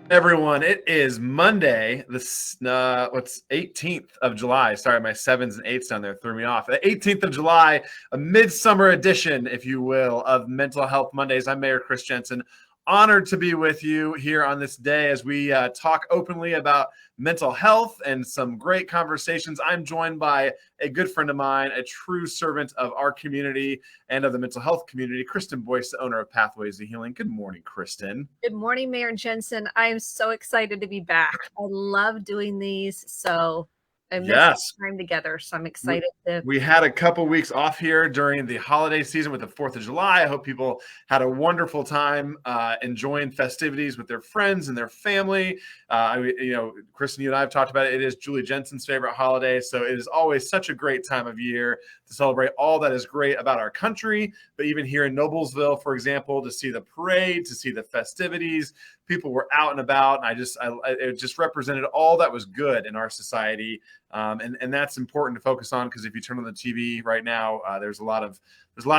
Everyone, it is Monday, what's 18th of July. Sorry, my sevens and eights down there threw me off. The 18th of July, a midsummer edition, if you will, of Mental Health Mondays. I'm Mayor Chris Jenson. Honored to be with you here on this day as we talk openly about mental health and some great conversations. I'm joined by a good friend of mine, a true servant of our community and of the mental health community, Kristen Boice, the owner of Pathways to Healing. Good morning, Kristen. Good morning, Mayor Jenson. I am so excited to be back. I love doing these, so I missed time together, so I'm excited We had a couple weeks off here during the holiday season with the 4th of July. I hope people had a wonderful time enjoying festivities with their friends and their family. Kristen, you and I have talked about it. It is Julie Jenson's favorite holiday, so it is always such a great time of year to celebrate all that is great about our country. But even here in Noblesville, for example, to see the parade, to see the festivities, people were out and about, and it just represented all that was good in our society. And that's important to focus on, because if you turn on the TV right now, there's a lot of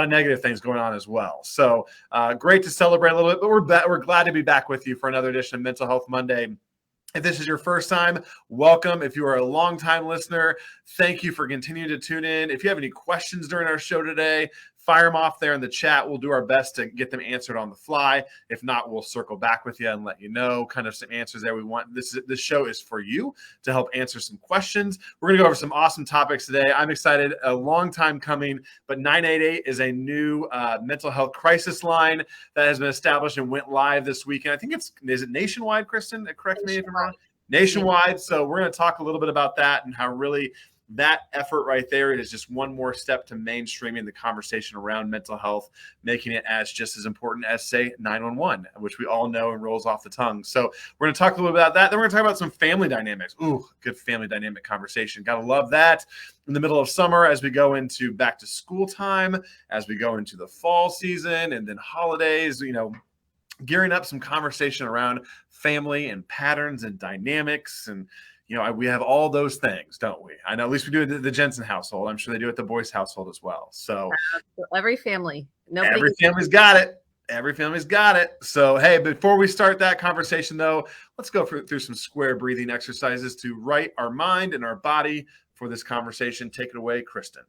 negative things going on as well. So great to celebrate a little bit, but we're glad to be back with you for another edition of Mental Health Monday. If this is your first time, welcome. If you are a longtime listener, thank you for continuing to tune in. If you have any questions during our show today, fire them off there in the chat. We'll do our best to get them answered on the fly. If not, we'll circle back with you and let you know kind of some answers there. This show is for you to help answer some questions. We're going to go over some awesome topics today. I'm excited. A long time coming, but 988 is a new mental health crisis line that has been established and went live this weekend. I think is it nationwide, Kristen? Correct me if I'm wrong. Nationwide. So we're going to talk a little bit about that and how really that effort right there is just one more step to mainstreaming the conversation around mental health, making it as just as important as, say, 911, which we all know and rolls off the tongue. So we're going to talk a little bit about that. Then we're going to talk about some family dynamics. Ooh, good family dynamic conversation. Got to love that in the middle of summer as we go into back to school time, as we go into the fall season and then holidays, gearing up some conversation around family and patterns and dynamics. And we have all those things, don't we? I know at least we do it at the Jenson household. I'm sure they do it at the Boice household as well. So every family's got it. Every family's got it. So, hey, before we start that conversation, though, let's go through some square breathing exercises to right our mind and our body for this conversation. Take it away, Kristen.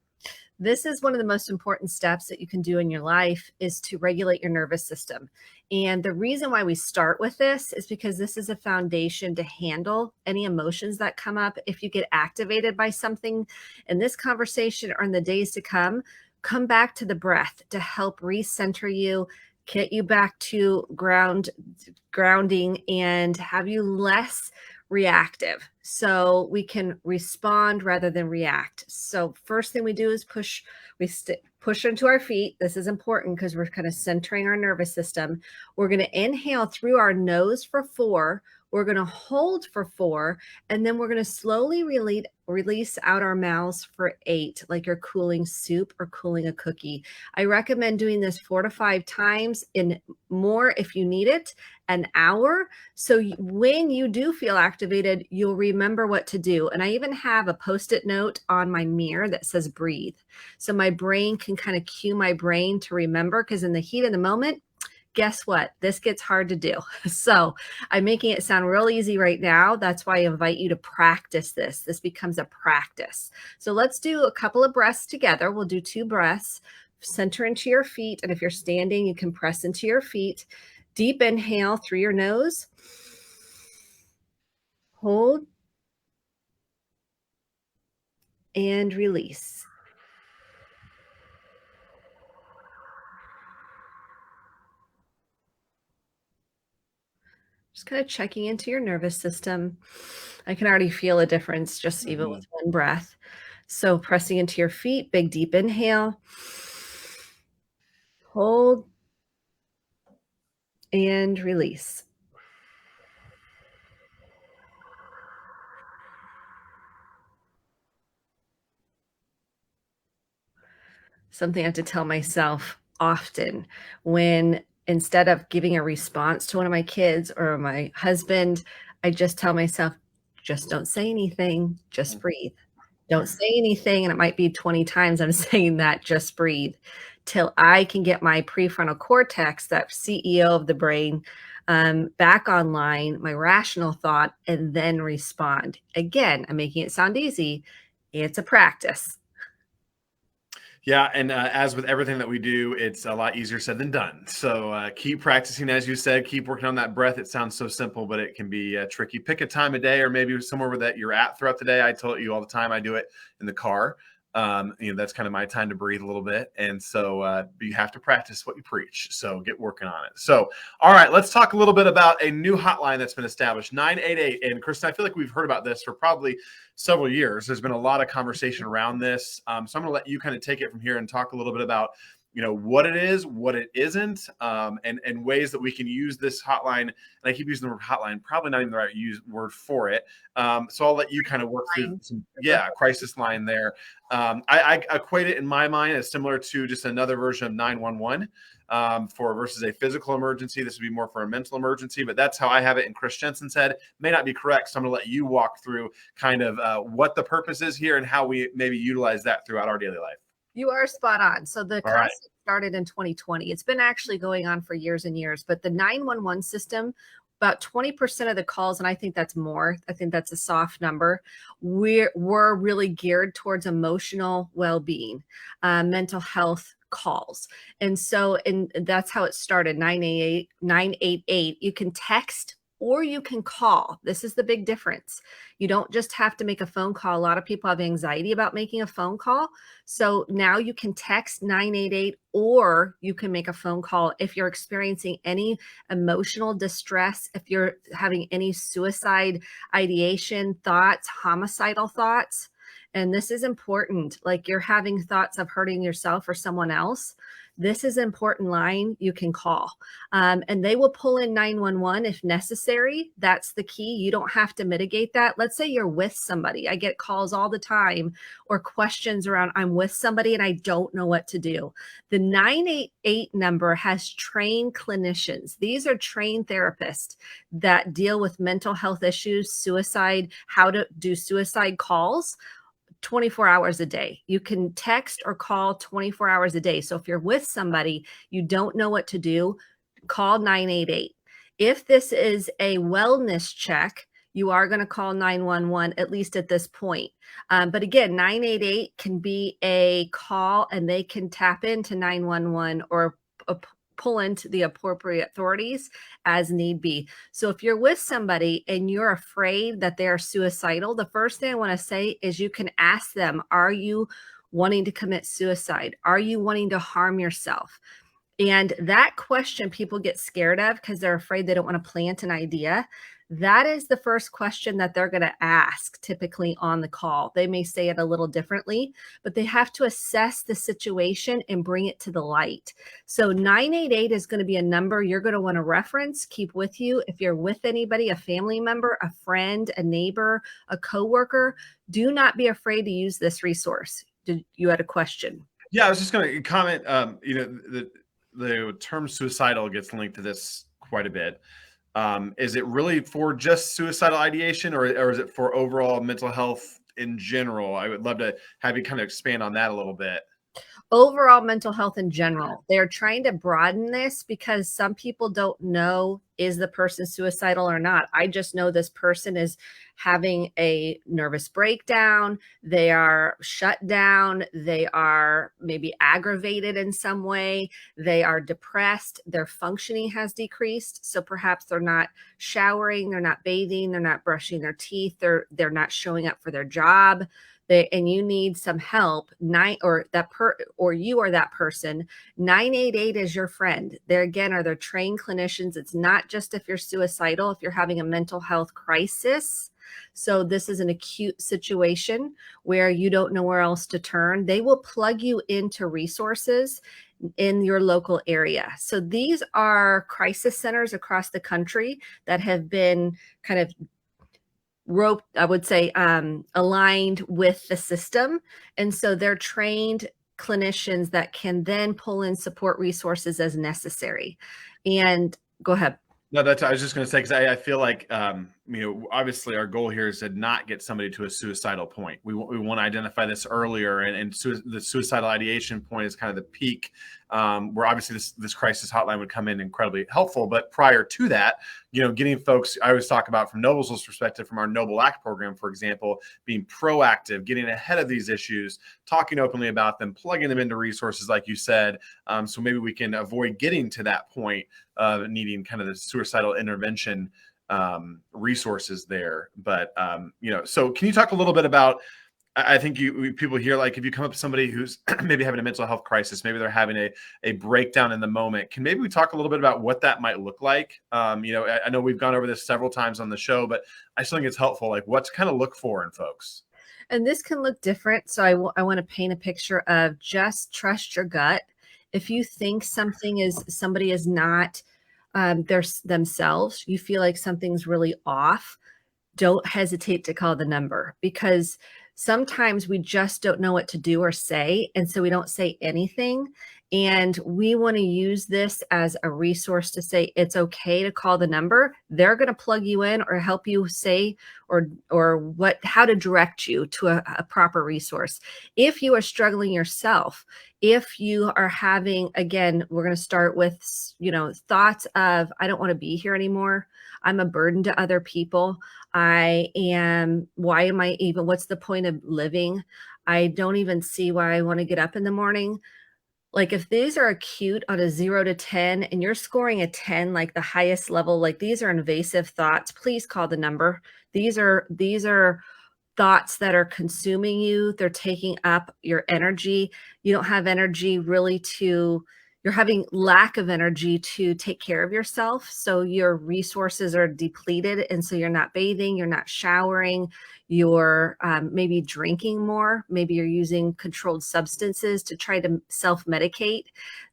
This is one of the most important steps that you can do in your life, is to regulate your nervous system. And the reason why we start with this is because this is a foundation to handle any emotions that come up. If you get activated by something in this conversation or in the days to come back to the breath to help recenter you, get you back to grounding, and have you less reactive, so we can respond rather than react. So first thing we do is push into our feet. This is important because we're kind of centering our nervous system. We're going to inhale through our nose for 4. We're going to hold for 4, and then we're going to slowly release out our mouths for 8, like you're cooling soup or cooling a cookie. I recommend doing this 4 to 5 times, in more if you need it, an hour. So when you do feel activated, you'll remember what to do. And I even have a Post-it note on my mirror that says breathe. So my brain can kind of cue my brain to remember, because in the heat of the moment, guess what? This gets hard to do. So I'm making it sound real easy right now. That's why I invite you to practice this. This becomes a practice. So let's do a couple of breaths together. We'll do 2 breaths. Center into your feet. And if you're standing, you can press into your feet. Deep inhale through your nose. Hold. And release. Just kind of checking into your nervous system. I can already feel a difference just even with one breath. So pressing into your feet, big deep inhale. Hold. And release. Something I have to tell myself often, when instead of giving a response to one of my kids or my husband, I just tell myself, just don't say anything, just breathe. Don't say anything. And it might be 20 times I'm saying that, just breathe, till I can get my prefrontal cortex, that CEO of the brain, back online, my rational thought, and then respond. Again, I'm making it sound easy. It's a practice. Yeah, and as with everything that we do, it's a lot easier said than done. So keep practicing, as you said. Keep working on that breath. It sounds so simple, but it can be tricky. Pick a time of day, or maybe somewhere where that you're at throughout the day. I tell you all the time, I do it in the car. That's kind of my time to breathe a little bit, and so you have to practice what you preach. So get working on it. So, all right, let's talk a little bit about a new hotline that's been established, 988. And Kristen, I feel like we've heard about this for probably several years. There's been a lot of conversation around this. So I'm going to let you kind of take it from here and talk a little bit about, what it is, what it isn't, and ways that we can use this hotline. And I keep using the word hotline, probably not even the right word for it. So I'll let you kind of work through some, crisis line there. I equate it in my mind as similar to just another version of 911 versus a physical emergency. This would be more for a mental emergency, but that's how I have it. And Chris Jenson said may not be correct. So I'm going to let you walk through kind of what the purpose is here and how we maybe utilize that throughout our daily life. You are spot on. So the concept started in 2020. It's been actually going on for years and years, but the 911 system, about 20% of the calls, and I think that's more, I think that's a soft number, we're really geared towards emotional well-being, mental health calls. And that's how it started, 988. You can text or you can call. This is the big difference. You don't just have to make a phone call. A lot of people have anxiety about making a phone call. So now you can text 988 or you can make a phone call if you're experiencing any emotional distress, if you're having any suicide ideation thoughts, homicidal thoughts. And this is important. Like you're having thoughts of hurting yourself or someone else. This is an important line you can call. And they will pull in 911 if necessary. That's the key. You don't have to mitigate that. Let's say you're with somebody. I get calls all the time or questions around, I'm with somebody and I don't know what to do. The 988 number has trained clinicians. These are trained therapists that deal with mental health issues, suicide, how to do suicide calls. 24 hours a day. You can text or call 24 hours a day. So if you're with somebody, you don't know what to do, call 988. If this is a wellness check, you are going to call 911, at least at this point. But again, 988 can be a call and they can tap into 911 or pull into the appropriate authorities as need be. So if you're with somebody and you're afraid that they're suicidal, the first thing I want to say is you can ask them, are you wanting to commit suicide? Are you wanting to harm yourself? And that question people get scared of because they're afraid they don't want to plant an idea. That is the first question that they're going to ask typically on the call. They may say it a little differently, but they have to assess the situation and bring it to the light. So 988 is going to be a number you're going to want to reference, keep with you. If you're with anybody, a family member, a friend, a neighbor, a coworker, do not be afraid to use this resource. You had a question. Yeah, I was just going to comment, the term suicidal gets linked to this quite a bit. Is it really for just suicidal ideation or is it for overall mental health in general? I would love to have you kind of expand on that a little bit. Overall mental health in general. They're trying to broaden this because some people don't know, is the person suicidal or not? I just know this person is having a nervous breakdown. They are shut down. They are maybe aggravated in some way. They are depressed. Their functioning has decreased. So perhaps they're not showering. They're not bathing. They're not brushing their teeth. They're not showing up for their job. And you need some help, or you are that person, 988 is your friend. There again are their trained clinicians. It's not just if you're suicidal, if you're having a mental health crisis. So this is an acute situation where you don't know where else to turn. They will plug you into resources in your local area. So these are crisis centers across the country that have been kind of I would say, aligned with the system. And so they're trained clinicians that can then pull in support resources as necessary. And go ahead. No, I was just going to say, because I feel like, obviously our goal here is to not get somebody to a suicidal point. We want to identify this earlier, and the suicidal ideation point is kind of the peak, where obviously this crisis hotline would come in incredibly helpful. But prior to that, getting folks, I always talk about from Noblesville's perspective, from our Noble Act program, for example, being proactive, getting ahead of these issues, talking openly about them, plugging them into resources, like you said, so maybe we can avoid getting to that point of needing kind of the suicidal intervention resources there. But so can you talk a little bit about, I think people hear, like, if you come up with somebody who's maybe having a mental health crisis, maybe they're having a breakdown in the moment, can maybe we talk a little bit about what that might look like? I know we've gone over this several times on the show, but I still think it's helpful, like what to kind of look for in folks. And this can look different. So I want to paint a picture of just trust your gut. If you think somebody is not themselves, you feel like something's really off, don't hesitate to call the number, because sometimes we just don't know what to do or say. And so we don't say anything. And we want to use this as a resource to say it's okay to call the number. They're going to plug you in or help you say how to direct you to a proper resource. If you are struggling yourself, if you are having, again, we're going to start with, thoughts of, I don't want to be here anymore. I'm a burden to other people. Why am I even, what's the point of living? I don't even see why I want to get up in the morning. Like, if these are acute on a 0 to 10 and you're scoring a 10, like the highest level, like these are invasive thoughts, please call the number. These are thoughts that are consuming you. They're taking up your energy. You don't have energy really you're having lack of energy to take care of yourself. So your resources are depleted. And so you're not bathing, you're not showering, you're maybe drinking more. Maybe you're using controlled substances to try to self-medicate.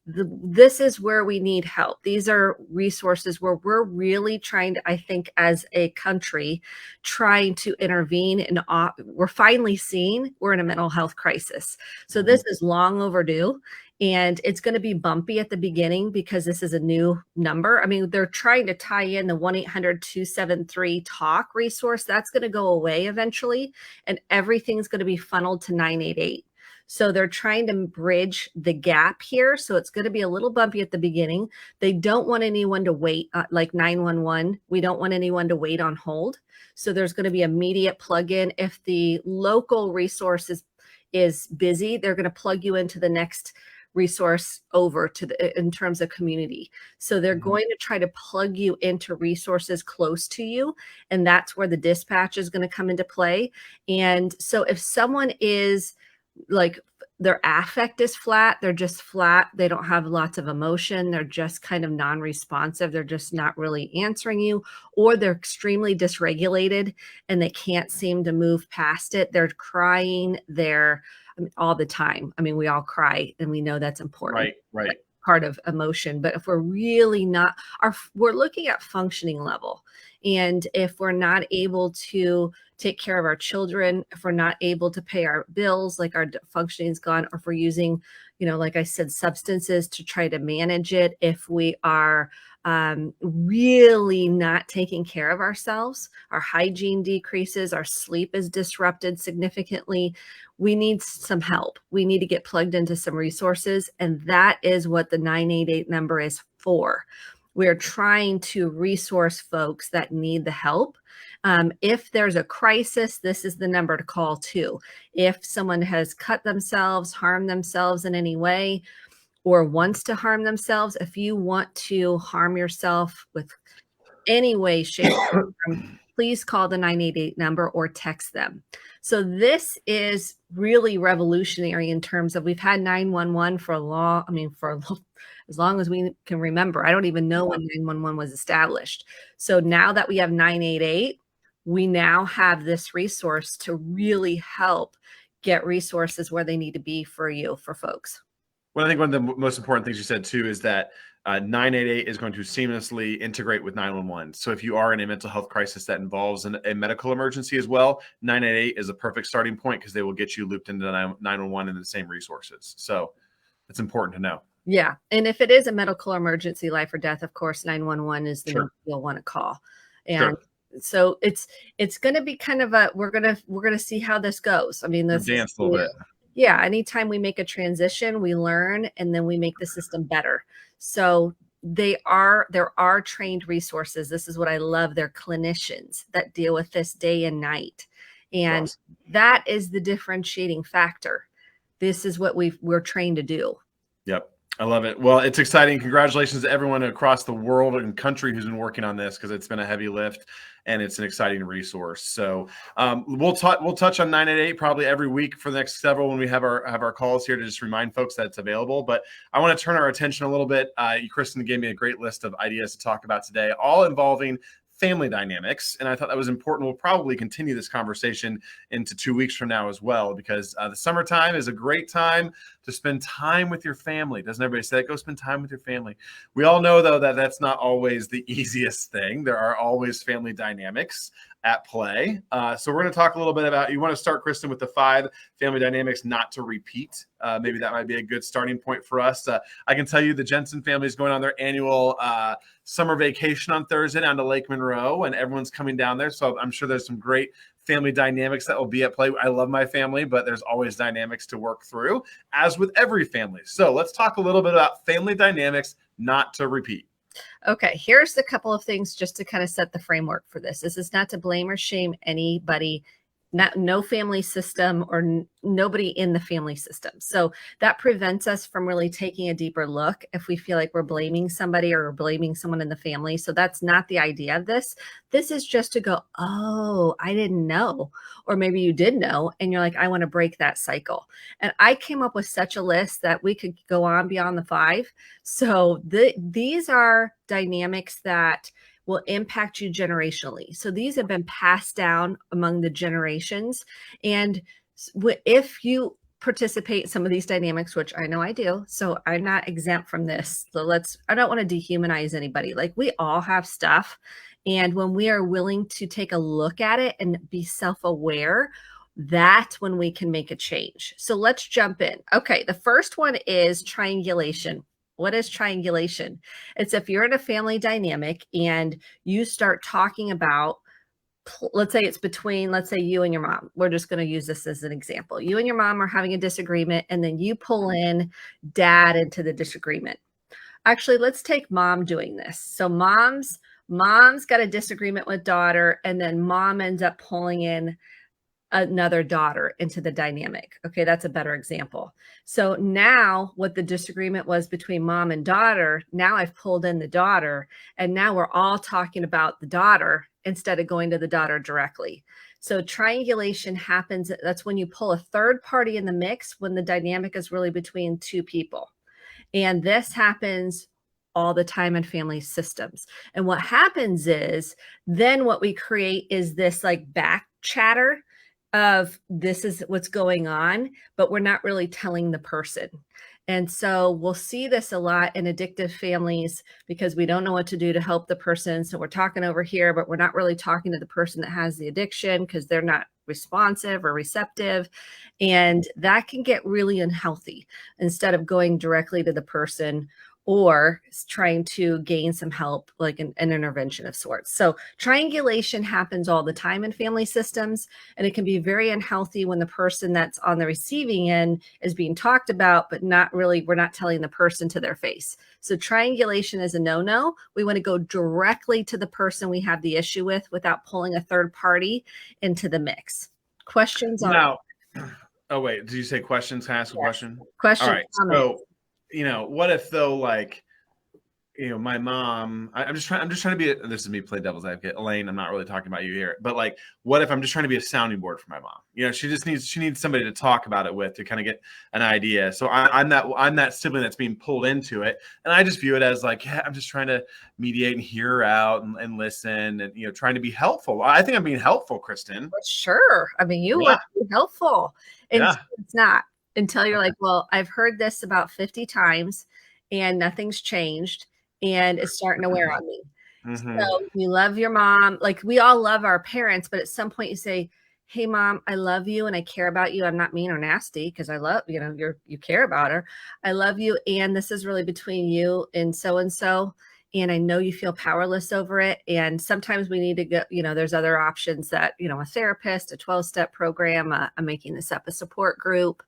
This is where we need help. These are resources where we're really trying to, I think, as a country, trying to intervene. And we're finally seeing we're in a mental health crisis. So this is long overdue. And it's going to be bumpy at the beginning because this is a new number. I mean, they're trying to tie in the 1-800-273-TALK resource. That's going to go away eventually, and everything's going to be funneled to 988. So they're trying to bridge the gap here. So it's going to be a little bumpy at the beginning. They don't want anyone to wait, like 911. We don't want anyone to wait on hold. So there's going to be immediate plug-in. If the local resource is busy, they're going to plug you into the next resource over to in terms of community. So they're going to try to plug you into resources close to you. And that's where the dispatch is going to come into play. And so if someone is like, their affect is flat, they're just flat, they don't have lots of emotion, they're just kind of non-responsive, they're just not really answering you, or they're extremely dysregulated and they can't seem to move past it. They're crying, all the time. I mean, we all cry and we know that's important. Right. Part of emotion. But if we're really we're looking at functioning level. And if we're not able to take care of our children, if we're not able to pay our bills, like our functioning is gone, or if we're using, like I said, substances to try to manage it, if we are really not taking care of ourselves, our hygiene decreases, our sleep is disrupted significantly, we need some help. We need to get plugged into some resources. And that is what the 988 number is for. We're trying to resource folks that need the help. If there's a crisis, this is the number to call too. If someone has cut themselves, harmed themselves in any way, or wants to harm themselves, if you want to harm yourself with any way, shape, or form, please call the 988 number or text them. So this is really revolutionary in terms of, we've had 911 for as long as we can remember. I don't even know when 911 was established. So now that we have 988, we now have this resource to really help get resources where they need to be for folks. Well, I think one of the most important things you said too is that 988 is going to seamlessly integrate with 911. So if you are in a mental health crisis that involves a medical emergency as well, 988 is a perfect starting point because they will get you looped into 911 and the same resources. So it's important to know. Yeah. And if it is a medical emergency, life or death, of course, 911 is the number you'll want to call. And So it's going to be kind of we're going to see how this goes. I mean, this Dance a little bit. Yeah, anytime we make a transition, we learn and then we make the system better. So there are trained resources. This is what I love. They're clinicians that deal with this day and night. And Awesome. that is the differentiating factor. This is what we're trained to do. Yep. I love it. Well, it's exciting. Congratulations to everyone across the world and country who's been working on this, because it's been a heavy lift and it's an exciting resource. So we'll touch on 988 probably every week for the next several when we have our calls here to just remind folks that it's available. But I want to turn our attention a little bit. Kristen gave me a great list of ideas to talk about today, all involving family dynamics. And I thought that was important. We'll probably continue this conversation into 2 weeks from now as well, because the summertime is a great time to spend time with your family. Doesn't everybody say that? Go spend time with your family. We all know, though, that that's not always the easiest thing. There are always family dynamics at play. So we're going to talk a little bit about, you want to start, Kristen, with the 5 family dynamics not to repeat. Maybe that might be a good starting point for us. I can tell you the Jenson family is going on their annual summer vacation on Thursday down to Lake Monroe, and everyone's coming down there. So I'm sure there's some great family dynamics that will be at play. I love my family, but there's always dynamics to work through, as with every family. So let's talk a little bit about family dynamics not to repeat. Okay, here's a couple of things just to kind of set the framework for this. This is not to blame or shame anybody, no family system or nobody in the family system. So that prevents us from really taking a deeper look if we feel like we're blaming somebody or blaming someone in the family. So that's not the idea of this. This is just to go, oh, I didn't know. Or maybe you did know and you're like, I want to break that cycle. And I came up with such a list that we could go on beyond the 5. So these are dynamics that will impact you generationally. So these have been passed down among the generations. And if you participate in some of these dynamics, which I know I do, so I'm not exempt from this. So I don't want to dehumanize anybody. Like, we all have stuff. And when we are willing to take a look at it and be self-aware, that's when we can make a change. So let's jump in. Okay, the first one is triangulation. What is triangulation? It's if you're in a family dynamic and you start talking about, let's say it's between, let's say you and your mom. We're just going to use this as an example. You and your mom are having a disagreement, and then you pull in dad into the disagreement. Actually, let's take mom doing this. So mom's got a disagreement with daughter, and then mom ends up pulling in another daughter into the dynamic. Okay, that's a better example. So now what the disagreement was between mom and daughter, now I've pulled in the daughter, and now we're all talking about the daughter instead of going to the daughter directly. So triangulation happens. That's when you pull a third party in the mix, when the dynamic is really between 2 people. And this happens all the time in family systems. And what happens is then what we create is this like back chatter of this is what's going on, but we're not really telling the person. And so we'll see this a lot in addictive families because we don't know what to do to help the person. So we're talking over here, but we're not really talking to the person that has the addiction because they're not responsive or receptive. And that can get really unhealthy instead of going directly to the person or trying to gain some help, like an intervention of sorts. So triangulation happens all the time in family systems, and it can be very unhealthy when the person that's on the receiving end is being talked about, but we're not telling the person to their face. So triangulation is a no-no. We want to go directly to the person we have the issue with without pulling a third party into the mix. Questions on now? Oh, wait, did you say questions? Can I ask a question? Questions? All right. So, what if though, like, my mom, I'm just trying to be, this is me play devil's advocate. Elaine, I'm not really talking about you here, but like, what if I'm just trying to be a sounding board for my mom? She needs somebody to talk about it with to kind of get an idea. So I'm that sibling that's being pulled into it. And I just view it as like, yeah, I'm just trying to mediate and hear her out and listen and, trying to be helpful. I think I'm being helpful, Kristen. Sure. I mean, you want to be helpful. And it's not until you're like, well, I've heard this about 50 times and nothing's changed. And it's starting to wear on me. Mm-hmm. So you love your mom. Like, we all love our parents, but at some point you say, hey, mom, I love you and I care about you. I'm not mean or nasty because I love, you care about her. I love you. And this is really between you and so. and I know you feel powerless over it. And sometimes we need to go, there's other options that, a therapist, a 12-step program, I'm making this up, a support group,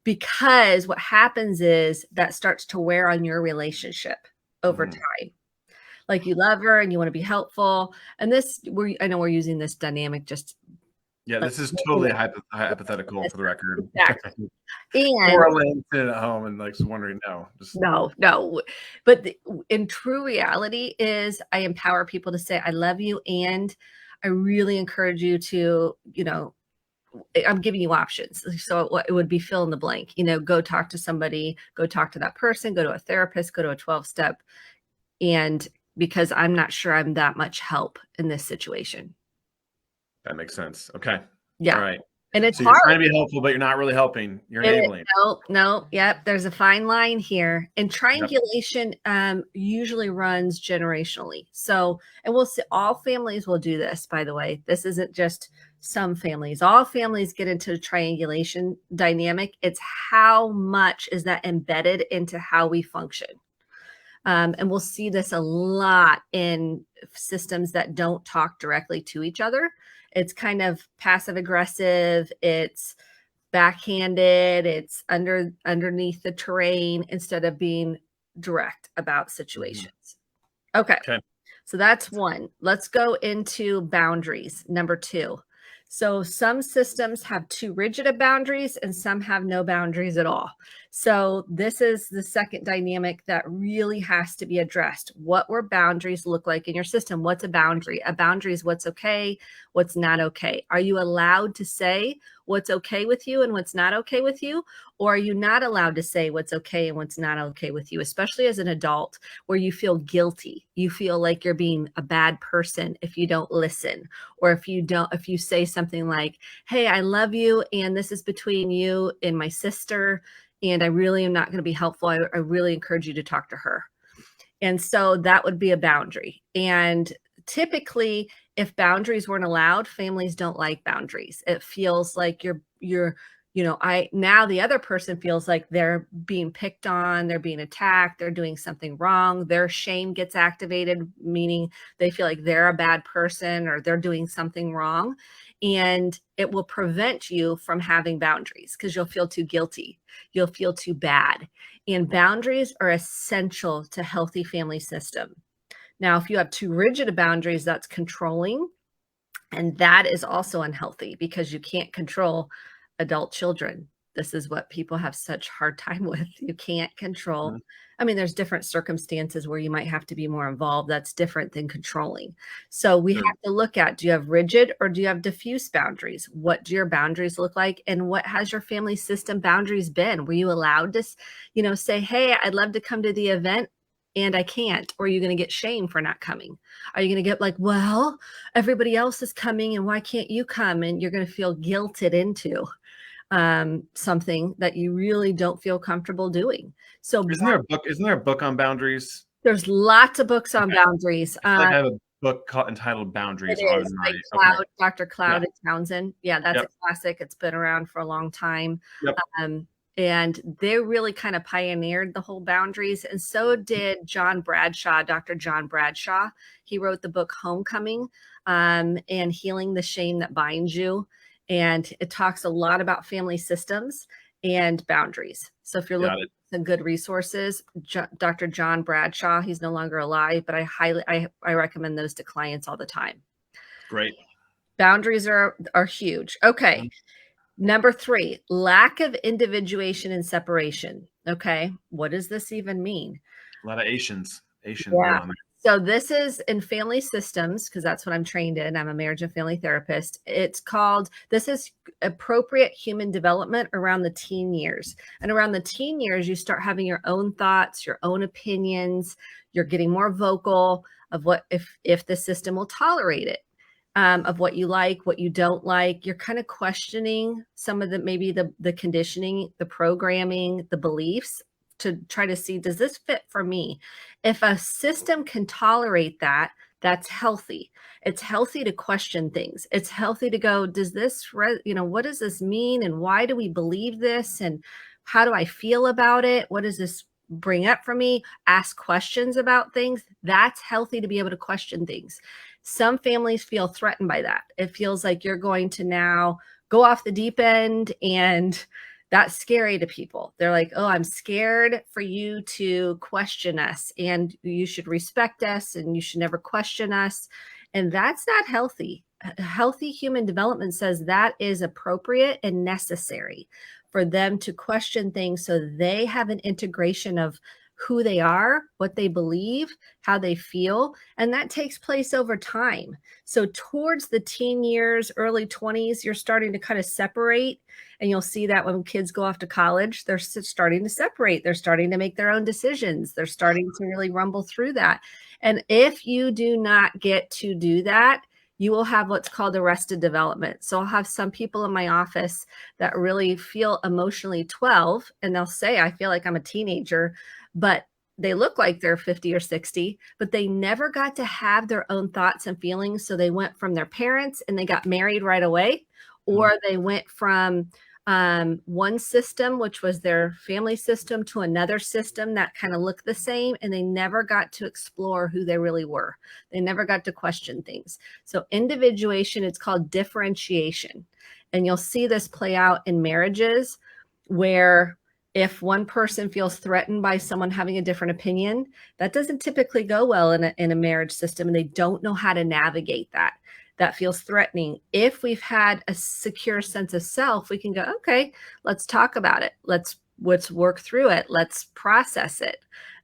because what happens is that starts to wear on your relationship over time. Like you love her and you want to be helpful. And I know we're using this dynamic just. Yeah, this is totally hypothetical for the record. Exactly. Poor Elaine sitting at home and like wondering, no. But in true reality is I empower people to say, I love you. And I really encourage you to, I'm giving you options. So it would be fill in the blank, go talk to somebody, go talk to that person, go to a therapist, go to a 12-step. And because I'm not sure I'm that much help in this situation. That makes sense. Okay. Yeah. All right. And it's so hard. You're trying to be helpful, but you're not really helping. You're enabling. No. Yep. There's a fine line here. And triangulation usually runs generationally. So, and we'll see, all families will do this, by the way. This isn't just some families. All families get into triangulation dynamic. It's how much is that embedded into how we function. And we'll see this a lot in systems that don't talk directly to each other. It's kind of passive aggressive. It's backhanded. It's underneath the terrain instead of being direct about situations. Okay. So that's one. Let's go into boundaries. Number 2. So some systems have too rigid of boundaries and some have no boundaries at all. So this is the second dynamic that really has to be addressed. What were boundaries look like in your system? What's a boundary? A boundary is what's okay, what's not okay. Are you allowed to say what's okay with you and what's not okay with you? Or are you not allowed to say what's okay and what's not okay with you, especially as an adult where you feel guilty? You feel like you're being a bad person if you don't listen, or if you say something like, hey, I love you and this is between you and my sister, and I really am not going to be helpful. I really encourage you to talk to her. And so that would be a boundary. And typically, if boundaries weren't allowed, families don't like boundaries. It feels like now the other person feels like they're being picked on, they're being attacked, they're doing something wrong. Their shame gets activated, meaning they feel like they're a bad person or they're doing something wrong. And it will prevent you from having boundaries because you'll feel too guilty. You'll feel too bad. And boundaries are essential to healthy family system. Now, if you have too rigid of boundaries, that's controlling. And that is also unhealthy because you can't control adult children. This is what people have such hard time with. You can't control. I mean, there's different circumstances where you might have to be more involved. That's different than controlling. So we have to look at, do you have rigid or do you have diffuse boundaries? What do your boundaries look like? And what has your family system boundaries been? Were you allowed to, say, hey, I'd love to come to the event and I can't? Or are you going to get shamed for not coming? Are you going to get like, well, everybody else is coming and why can't you come? And you're going to feel guilted into something that you really don't feel comfortable doing. So isn't there a book on boundaries? There's lots of books on boundaries. I have a book entitled Boundaries. It is Dr. Cloud and Townsend. Yeah, that's a classic. It's been around for a long time. And they really kind of pioneered the whole boundaries. And so did Dr. John Bradshaw. He wrote the book Homecoming and Healing the Shame That Binds You. And it talks a lot about family systems and boundaries. So if you're looking at some good resources, Dr. John Bradshaw, he's no longer alive, but I recommend those to clients all the time. Great. Boundaries are huge. Okay. Number 3, lack of individuation and separation. Okay. What does this even mean? A lot of Asians. Yeah. So this is in family systems, because that's what I'm trained in. I'm a marriage and family therapist. This is appropriate human development around the teen years. And around the teen years, you start having your own thoughts, your own opinions. You're getting more vocal of what if the system will tolerate it. Of what you like, what you don't like. You're kind of questioning some of the conditioning, the programming, the beliefs to try to see, does this fit for me? If a system can tolerate that, that's healthy. It's healthy to question things. It's healthy to go, does this, what does this mean? And why do we believe this? And how do I feel about it? What does this bring up for me, ask questions about things. That's healthy to be able to question things. Some families feel threatened by that. It feels like you're going to now go off the deep end, and that's scary to people. They're like, oh, I'm scared for you to question us, and you should respect us, and you should never question us. And that's not healthy. Healthy human development says that is appropriate and necessary for them to question things so they have an integration of who they are, what they believe, how they feel, and that takes place over time. So towards the teen years, early 20s, you're starting to kind of separate, and you'll see that when kids go off to college, they're starting to separate. They're starting to make their own decisions. They're starting to really rumble through that. And if you do not get to do that, you will have what's called arrested development. So I'll have some people in my office that really feel emotionally 12, and they'll say, I feel like I'm a teenager, but they look like they're 50 or 60, but they never got to have their own thoughts and feelings. So they went from their parents and they got married right away, or they went from one system, which was their family system, to another system that kind of looked the same, and they never got to explore who they really were. They never got to question things. So individuation, it's called differentiation. And you'll see this play out in marriages where if one person feels threatened by someone having a different opinion, that doesn't typically go well in a marriage system, and they don't know how to navigate that. That feels threatening. If we've had a secure sense of self, we can go, okay, let's talk about it. Let's work through it. Let's process it,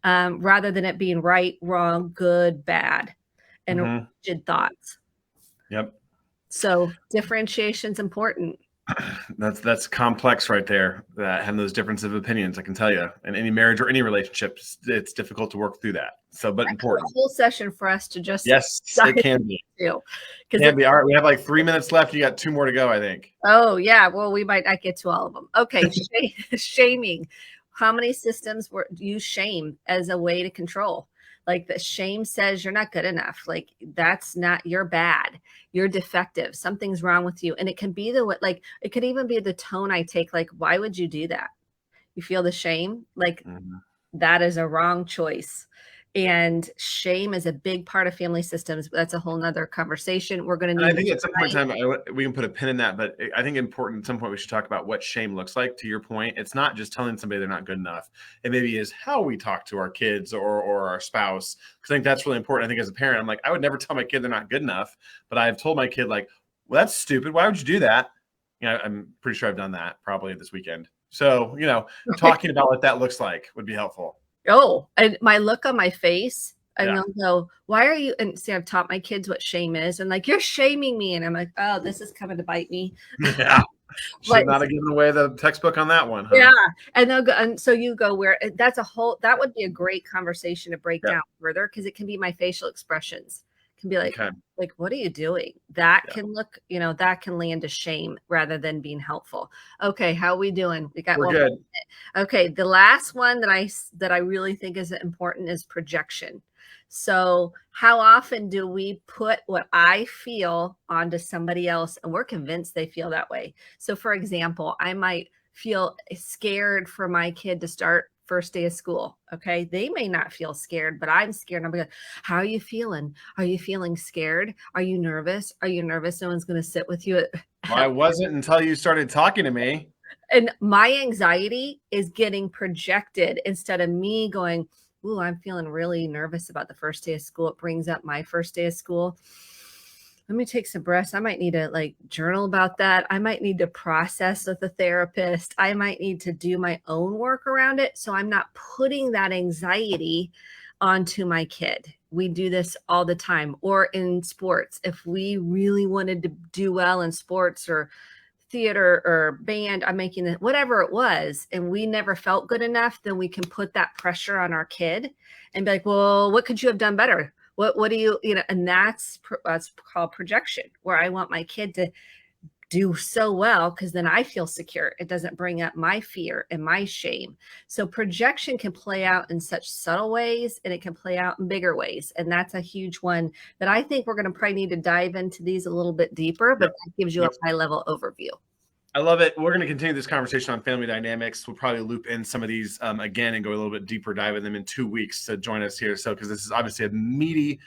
rather than it being right, wrong, good, bad, and rigid thoughts. Yep. So differentiation is important. That's complex right there. That having those differences of opinions, I can tell you, in any marriage or any relationship, it's difficult to work through that. So, but important. A whole session for us to just yes, it can be. Can be. All right, we have like 3 minutes left. You got 2 more to go, I think. Oh yeah, well we might not get to all of them. Okay, shaming. How many systems use shame as a way to control? Like the shame says you're not good enough. Like that's not, you're bad. You're defective. Something's wrong with you. And it can be like, it could even be the tone I take. Like, why would you do that? You feel the shame? Like that is a wrong choice. And shame is a big part of family systems. That's a whole nother conversation. We're going to need. I think at some point in time, we can put a pin in that, but I think important at some point we should talk about what shame looks like. To your point, it's not just telling somebody they're not good enough. It maybe is how we talk to our kids or our spouse. Because I think that's really important. I think as a parent, I'm like, I would never tell my kid they're not good enough, but I've told my kid like, well, that's stupid. Why would you do that? You know, I'm pretty sure I've done that probably this weekend. So, you know, talking about what that looks like would be helpful. Oh, and my look on my face, and they'll go, why are you, and see, I've taught my kids what shame is, and like, you're shaming me. And I'm like, oh, this is coming to bite me. Yeah. Should not have given away the textbook on that one. Huh? Yeah. And they'll go, and so you go where that would be a great conversation to break down further, because it can be my facial expressions. It can be like, like, what are you doing? That can look, you know, that can land to shame rather than being helpful. Okay. How are we doing? We're good. Okay. The last one that I really think is important is projection. So how often do we put what I feel onto somebody else, and we're convinced they feel that way? So for example, I might feel scared for my kid to start first day of school. Okay. They may not feel scared, but I'm scared. I'm like, how are you feeling? Are you feeling scared? Are you nervous? Are you nervous? No one's going to sit with you. Well, I wasn't until you started talking to me. And my anxiety is getting projected instead of me going, ooh, I'm feeling really nervous about the first day of school. It brings up my first day of school. Let me take some breaths. I might need to like journal about that. I might need to process with a therapist. I might need to do my own work around it. So I'm not putting that anxiety onto my kid. We do this all the time. Or in sports, if we really wanted to do well in sports or theater or band, I'm making it, whatever it was, and we never felt good enough, then we can put that pressure on our kid and be like, well, what could you have done better? What do you know? And that's called projection, where I want my kid to do so well because then I feel secure. It doesn't bring up my fear and my shame. So projection can play out in such subtle ways, and it can play out in bigger ways. And that's a huge one that I think we're going to probably need to dive into these a little bit deeper, but that gives you a high level overview. I love it. We're going to continue this conversation on family dynamics. We'll probably loop in some of these again and go a little bit deeper dive in them in 2 weeks to join us here. So, because this is obviously a meaty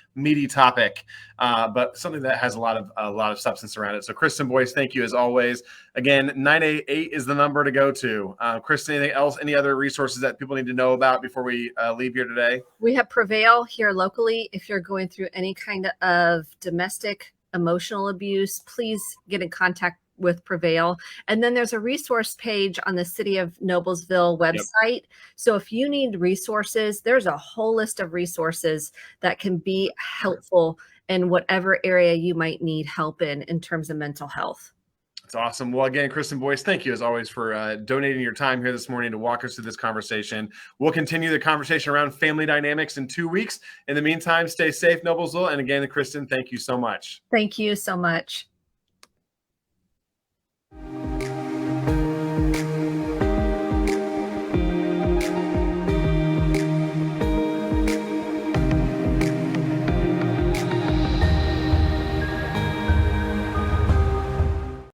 topic, but something that has a lot of substance around it. So, Kristen Boice, thank you as always. Again, 988 is the number to go to. Kristen, anything else? Any other resources that people need to know about before we leave here today? We have Prevail here locally. If you're going through any kind of domestic emotional abuse, please get in contact with Prevail. And then there's a resource page on the City of Noblesville website. Yep. So if you need resources, there's a whole list of resources that can be helpful in whatever area you might need help in terms of mental health. That's awesome. Well, again, Kristen Boice, thank you as always for donating your time here this morning to walk us through this conversation. We'll continue the conversation around family dynamics in 2 weeks. In the meantime, stay safe, Noblesville. And again, Kristen, thank you so much. Thank you so much.